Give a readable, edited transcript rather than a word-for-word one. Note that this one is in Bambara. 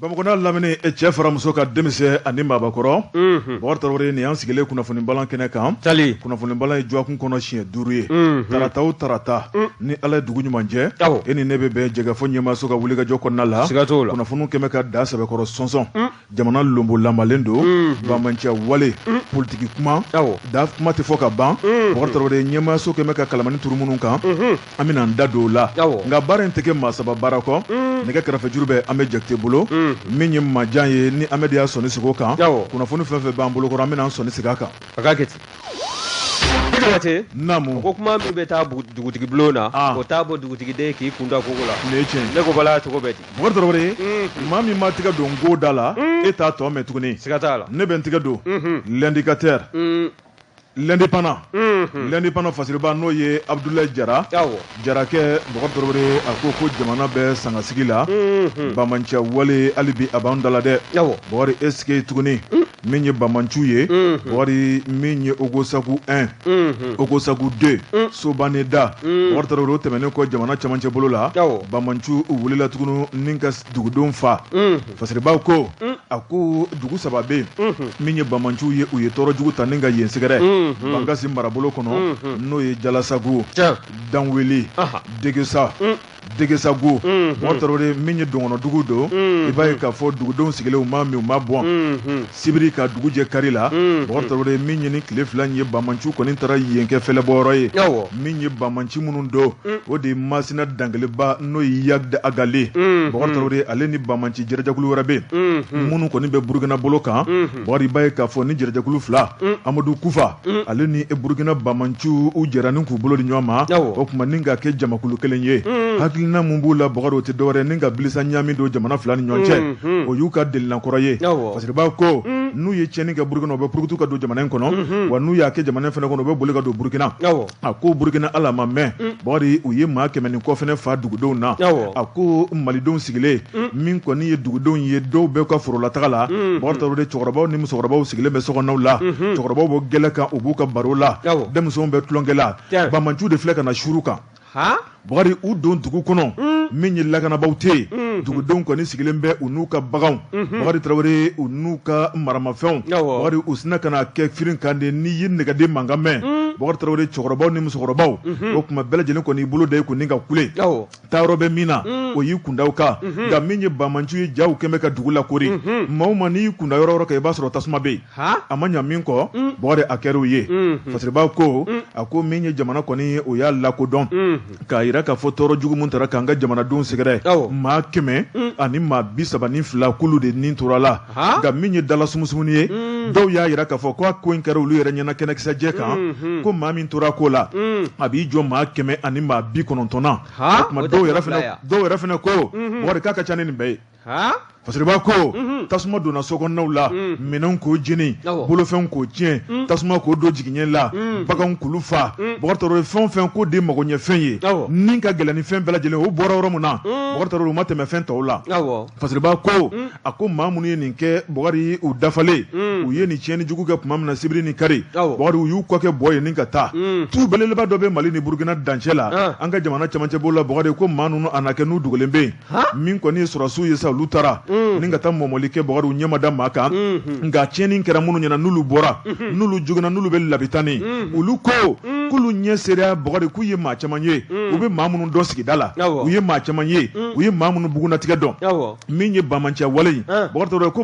Bamakɔna lamini cɛ faramuso ka denmisɛn ani maabakɔrɔ Bakari ni an sigilen kunnafoni balan kɛnɛ kan kunnafoni balan ye jɔkun kɔnɔ siɲɛ 5 ye tarata o tarata ni Ala ye dugu ɲuman jɛ e ni ne bɛ bɛn jɛgɛfɔ ɲɛmaaso ka wulikajɔ kɔnɔna la kunnafoniw kɛmɛ ka da sɛbɛkɔrɔ sɔnsɔn jamana lombo lamalen don bamanciya wale politiki kuma da kuma tɛ fɔ ka ban Bakari ɲɛmaaso kɛmɛ ka kalamani turu minnu kan an bɛna an da don o la nka baara in tɛ kɛ maa saba baara kɔ nɛgɛ kɛrɛfɛjuru bɛ an bɛ Jakite bolo min ye majan ye ni Amadu y'a sɔnni sigi o kan kunnafoni fɛn fɛn b'an bolo kɔrɔ an bɛna an sɔnni sigi a kan a ka kɛ ten naamu ko kuma min bɛ taa dugutigi bulon na o taa bɔ dugutigiden k'i kun da kogo la ne ye tiɲɛ ne ko bala cogo bɛ ten Bakari maa min ma tigɛ don go da la e t'a tɔ mɛn tuguni siga t'a la ne bɛ n tigɛ don l'indicateur l'indépendant fasiriba n'o ye Abdoulaye Jara Jarakɛ Bakari a ko jamana bɛ sangasigi la bamanciya wale hali bi a b'an dala dɛ Bakari est-ce que tuguni min ye bamanciw ye Bakari min ye Ogosagu 1 Ogosagu 2 Sobaneda Bakari o tɛmɛnen kɔ jamana cɛmancɛ bolo la bamanciw wulila tuguni ni ka dugudenw fa fasiriba ko a ko dugu saba bɛ min ye bamanciw ye u ye tɔɔrɔ jugu ta ni ka yen sɛgɛrɛ Bangasi marabolo kɔnɔ n'o ye Jalasago Danwele Degesago Bakari min ye dɔngɔnɔdugu don i b'a ye k'a fɔ dugudenw sigilen u ma min u ma bɔn sibiri ka dugu jɛ kari la Bakari min ye ni tile fila ye bamanciw kɔni taara yen kɛ fɛlɛbɔyɔrɔ ye min ye bamanci minnu don o de ye Masina Dangeleba n'o ye Yagda Agale Bakari ale ni bamanci jɛrɛjakulu wɛrɛ bɛ minnu kɔni bɛ Burukina bolo kan Bakari i b'a ye k'a fɔ ni jɛrɛjakulu fila Amadu Kufa ale ni Burukina bamanciw u jɛra ni k'u bolo di ɲɔgɔn ma o tuma ni ka kɛ jamakulu kelen ye hakilina mun b'u la Bakari o tɛ dɔwɛrɛ ni ka bilisa ɲami don jamana fila ni ɲɔgɔn cɛ o y'u ka delilankɔrɔ ye fasiriba ko n'u ye tiɲɛni kɛ Burukina u bɛ purukutu ka don jamana in kɔnɔ wa n'u y'a kɛ jamana in fana kɔnɔ u bɛ boli ka don Burukina a ko Burukina ala ma mɛn Bakari u ye maa 100 ni kɔ fɛnɛ fa dugudenw na a ko malidenw sigilen min kɔni ye dugudenw ye dɔw bɛ ka forolataga la Bakari de cɛkɔrɔbaw ni musokɔrɔbaw sigilen bɛ sokɔnɔw la cɛkɔrɔbaw bɔ gɛlɛ kan u b'u ka baro la denmisɛnw bɛ tulonkɛ la bamanciw de filɛ ka na suru kan Bakari u don dugu kɔnɔ min ye lakanabaw tɛ yen dugudenw kɔni sigilen bɛ u n'u ka baganw Bakari Tarawele u n'u ka maramafɛnw Bakari u sina ka na kɛ firin kan de n'i ye nɛgɛden mankan mɛn Bakari Tarawele cɛkɔrɔbaw ni musokɔrɔbaw o tuma bɛɛ lajɛlen kɔni bolo da ye kun ni ka kule taayɔrɔ bɛ min na o y'i kunda u kan nka min ye bamanciw ye jaw kɛn bɛ ka dugu lakori maa o maa n'i y'i kunda yɔrɔ o yɔrɔ kan i b'a sɔrɔ tasuma bɛ yen a ma ɲɛ min kɔ Bakari a kɛr'u ye fasiriba ko a ko min ye jamana kɔni o y'a lakodɔn k'a yira k'a fɔ tɔɔrɔ jugu mun taara k'an ka jamanadenw sɛgɛrɛ maa 100 ani maa 32 kulu de nin tora la nka min ye dala sumusumuni ye dɔw y'a yira k'a fɔ ko a ko in kɛra olu yɛrɛ ɲɛna kɛnɛkisɛjɛ kan ko maa min tora ko la a b'i jɔ maa 100 ani maa 90 na o tuma dɔw yɛrɛ fɛnɛ ko Bakari k'a ka ca ni nin bɛɛ ye fasiriba ko tasuma donna sokɔnɔnaw la minɛnw k'o jeni bolofɛnw k'o tiɲɛ tasuma k'o don jigiɲɛ la baganw k'olu fa Bakari fɛn o fɛn ko de mago ɲɛ fɛn ye ni ka gɛlɛn ni fɛn bɛɛ lajɛlen o bɔra yɔrɔ min na Bakari u ma tɛmɛ fɛn tɔw la fasiriba ko a ko maa minnu ye nin kɛ Bakari u dafalen u ye nin tiɲɛni jugu kɛ tuma min na sibiri ni kari Bakari u y'u kɔ kɛ bɔ ye ni ka taa tu belebeleba dɔ bɛ Mali ni Burukina dancɛ la an ka jamana cɛmancɛ bolo la Bakari ko maa ninnu a na kɛ n'u dogolen bɛ yen min kɔni ye sɔrɔsiw ye sa olu taara ni ka taa mɔmɔli kɛ Bakari u ɲɛma da maa kan nka tiɲɛni kɛra minnu ɲɛna n'olu bɔra n'olu joginna n'olu bɛ labitani olu ko k'olu ɲɛ sera Bakari k'u ye maa caman ye u bɛ maa minnu dɔn sigida la u ye maa caman ye u ye maa minnu bugunnatigɛ dɔn min ye bamanciya wale Bakari ko